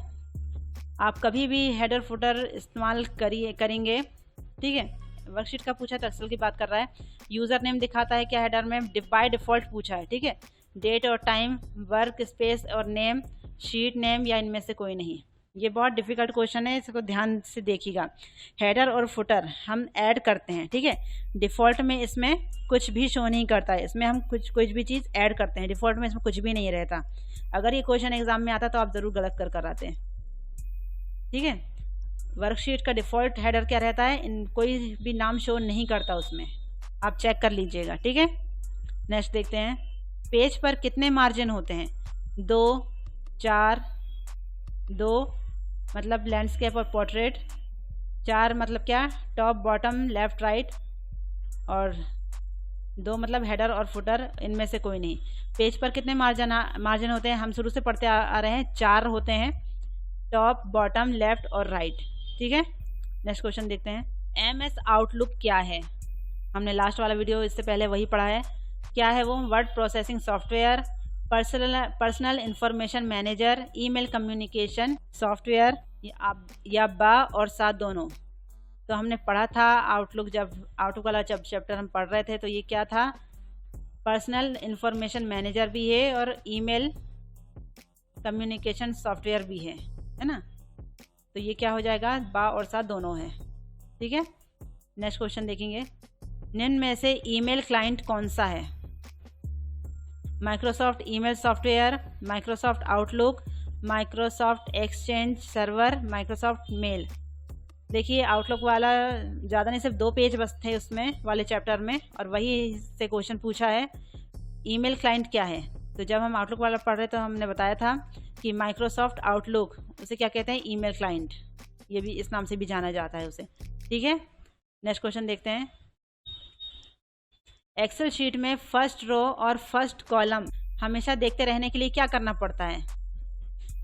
आप कभी भी हेडर फुटर इस्तेमाल करेंगे। ठीक है, वर्कशीट का पूछा तो एक्सेल की बात कर रहा है। यूज़र नेम दिखाता है क्या हेडर में, बाय डिफ़ॉल्ट पूछा है। ठीक है, डेट और टाइम, वर्क स्पेस और नेम, शीट नेम या इनमें से कोई नहीं। ये बहुत डिफ़िकल्ट क्वेश्चन है, इसको ध्यान से देखिएगा। हेडर और फुटर हम ऐड करते हैं। ठीक है, डिफ़ॉल्ट में इसमें कुछ भी शो नहीं करता है, इसमें हम कुछ भी चीज़ ऐड करते हैं, डिफ़ॉल्ट में इसमें कुछ भी नहीं रहता। अगर ये क्वेश्चन एग्जाम में आता तो आप ज़रूर गलत कर आते हैं। ठीक है, वर्कशीट का डिफ़ॉल्ट हेडर क्या रहता है, कोई भी नाम शो नहीं करता उसमें, आप चेक कर लीजिएगा। ठीक है, नेक्स्ट देखते हैं, पेज पर कितने मार्जिन होते हैं, 2, 4, 2 मतलब लैंडस्केप और पोर्ट्रेट, 4 मतलब क्या, टॉप बॉटम लेफ़्ट राइट, और 2 मतलब हेडर और फुटर, इनमें से कोई नहीं। पेज पर कितने मार्जिन होते हैं, हम शुरू से पढ़ते आ रहे हैं, 4 होते हैं, टॉप बॉटम लेफ़्ट और राइट। ठीक है, नेक्स्ट क्वेश्चन देखते हैं, MS आउटलुक क्या है। हमने लास्ट वाला वीडियो इससे पहले वही पढ़ा है। क्या है वो, word processing software, personal information manager, email communication software, या बा और साथ दोनों। तो हमने पढ़ा था आउटलुक, जब आउटलुक वाला जब चैप्टर हम पढ़ रहे थे तो ये क्या था, पर्सनल इंफॉर्मेशन मैनेजर भी है और ईमेल कम्युनिकेशन सॉफ्टवेयर भी है ना। तो ये क्या हो जाएगा, बा और साथ दोनों है। ठीक है, नेक्स्ट क्वेश्चन देखेंगे, निम्न में से ईमेल क्लाइंट कौन सा है। Microsoft email software, Microsoft Outlook, Microsoft Exchange server, Microsoft mail. देखिए आउटलुक वाला ज़्यादा नहीं, सिर्फ 2 पेज बस थे उसमें वाले चैप्टर में, और वही से क्वेश्चन पूछा है, ईमेल क्लाइंट क्या है। तो जब हम आउटलुक वाला पढ़ रहे तो हमने बताया था कि माइक्रोसॉफ्ट आउटलुक, उसे क्या कहते हैं, ईमेल क्लाइंट, ये भी इस नाम से भी जाना जाता है उसे। ठीक है, नेक्स्ट क्वेश्चन देखते हैं, एक्सेल शीट में फर्स्ट रो और फर्स्ट कॉलम हमेशा देखते रहने के लिए क्या करना पड़ता है।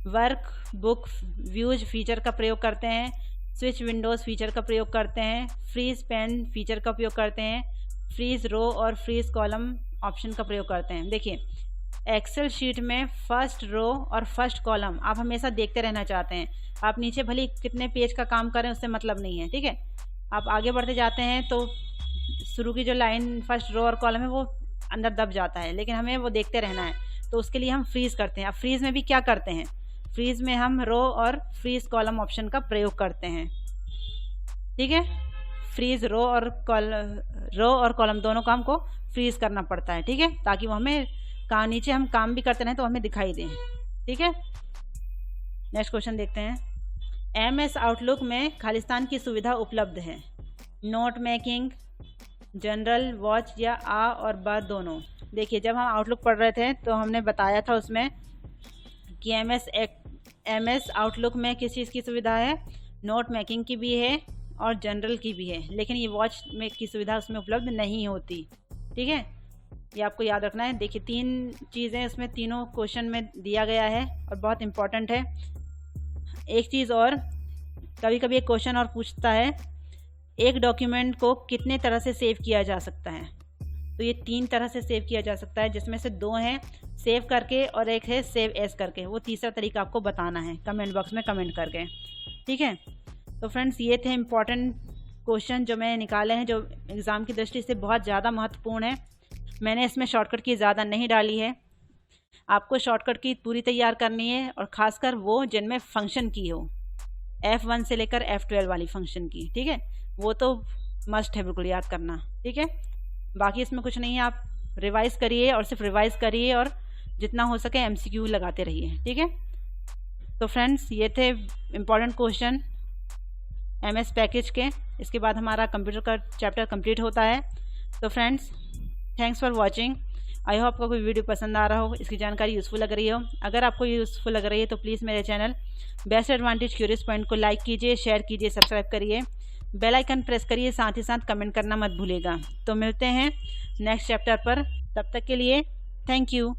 वर्क बुक व्यूज फीचर का प्रयोग करते हैं, स्विच विंडोज़ फीचर का प्रयोग करते हैं, फ्रीज पेन फीचर का उपयोग करते हैं, फ्रीज रो और फ्रीज कॉलम ऑप्शन का प्रयोग करते हैं। देखिए एक्सेल शीट में फर्स्ट रो और फर्स्ट कॉलम आप हमेशा देखते रहना चाहते हैं। आप नीचे भले कितने पेज का काम करें उससे मतलब नहीं है। ठीक है, आप आगे बढ़ते जाते हैं तो शुरू की जो लाइन फर्स्ट रो और कॉलम है वो अंदर दब जाता है, लेकिन हमें वो देखते रहना है, तो उसके लिए हम फ्रीज करते हैं। अब फ्रीज में भी क्या करते हैं, फ्रीज में हम रो और फ्रीज कॉलम ऑप्शन का प्रयोग करते हैं। ठीक है, फ्रीज रो और कॉलम दोनों काम को फ्रीज करना पड़ता है। ठीक है, ताकि वो हमें नीचे हम काम भी करते रहें तो हमें दिखाई दें। ठीक है, नेक्स्ट क्वेश्चन देखते हैं, MS आउटलुक में खालिस्तान की सुविधा उपलब्ध है। नोट मेकिंग, जनरल, वॉच या आ और ब दोनों। देखिए जब हम आउटलुक पढ़ रहे थे तो हमने बताया था उसमें कि MS आउटलुक में किस चीज़ की सुविधा है, नोट मेकिंग की भी है और जनरल की भी है, लेकिन ये वॉच में की सुविधा उसमें उपलब्ध नहीं होती। ठीक है, ये आपको याद रखना है। देखिए 3 चीज़ें उसमें तीनों क्वेश्चन में दिया गया है और बहुत इम्पॉर्टेंट है। एक चीज़ और, कभी कभी एक क्वेश्चन और पूछता है, एक डॉक्यूमेंट को कितने तरह से सेव किया जा सकता है। तो ये 3 तरह से सेव किया जा सकता है, जिसमें से 2 हैं सेव करके और एक है सेव एज करके। वो तीसरा तरीका आपको बताना है कमेंट बॉक्स में कमेंट करके। ठीक है, तो फ्रेंड्स ये थे इम्पॉर्टेंट क्वेश्चन जो मैंने निकाले हैं, जो एग्ज़ाम की दृष्टि से बहुत ज़्यादा महत्वपूर्ण है। मैंने इसमें शॉर्टकट की ज़्यादा नहीं डाली है, आपको शॉर्टकट की पूरी तैयार करनी है, और ख़ासकर वो जिनमें फंक्शन की हो, F1 से लेकर F12 वाली फंक्शन की। ठीक है, वो तो मस्ट है बिल्कुल याद करना। ठीक है, बाकी इसमें कुछ नहीं है, आप रिवाइज़ करिए और सिर्फ रिवाइज़ करिए और जितना हो सके MCQ लगाते रहिए, ठीक है। तो फ्रेंड्स ये थे इम्पॉर्टेंट क्वेश्चन MS पैकेज के। इसके बाद हमारा कंप्यूटर का चैप्टर कंप्लीट होता है। तो friends thanks for watching. I hope आपको कोई वीडियो पसंद आ रहा हो, इसकी जानकारी यूज़फुल लग रही हो। अगर आपको यूज़फुल लग रही है तो प्लीज़ मेरे channel best advantage curious point को लाइक कीजिए, शेयर कीजिए, सब्सक्राइब करिए, बेल आइकन प्रेस करिए, साथ ही साथ कमेंट करना मत भूलिएगा। तो मिलते हैं नेक्स्ट चैप्टर पर, तब तक के लिए थैंक यू।